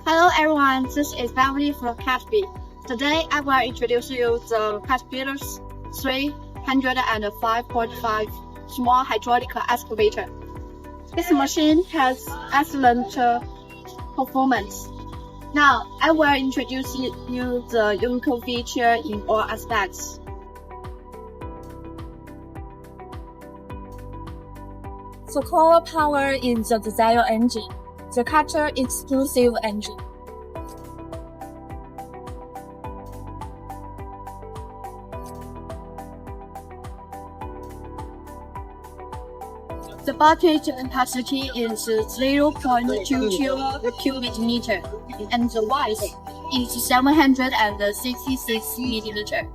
Hello everyone, this is Beverly from Caterbe. Today I will introduce you the Caterbe's 305.5 small hydraulic excavator. This machine has excellent performance. Now I will introduce you the unique feature in all aspects. The core power is the diesel engine, the cutter exclusive engine. The bucket capacity is 0.22 cubic meter, and the width is 766 millimeter.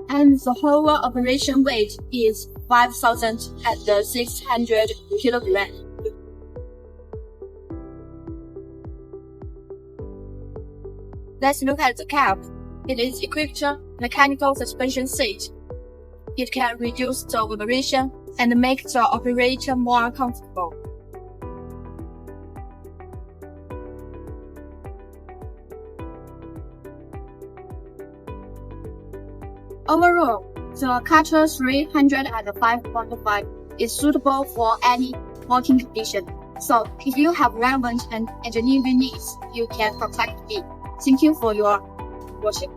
And the whole operation weight is 5,600 kilograms. Let's look at the cab. It is equipped with mechanical suspension seat. It can reduce the vibration and make the operator more comfortable. Overall, the Cutter 305.5 is suitable for any working condition. So, if you have relevant and engineering needs, you can contact me. Thank you for your watching.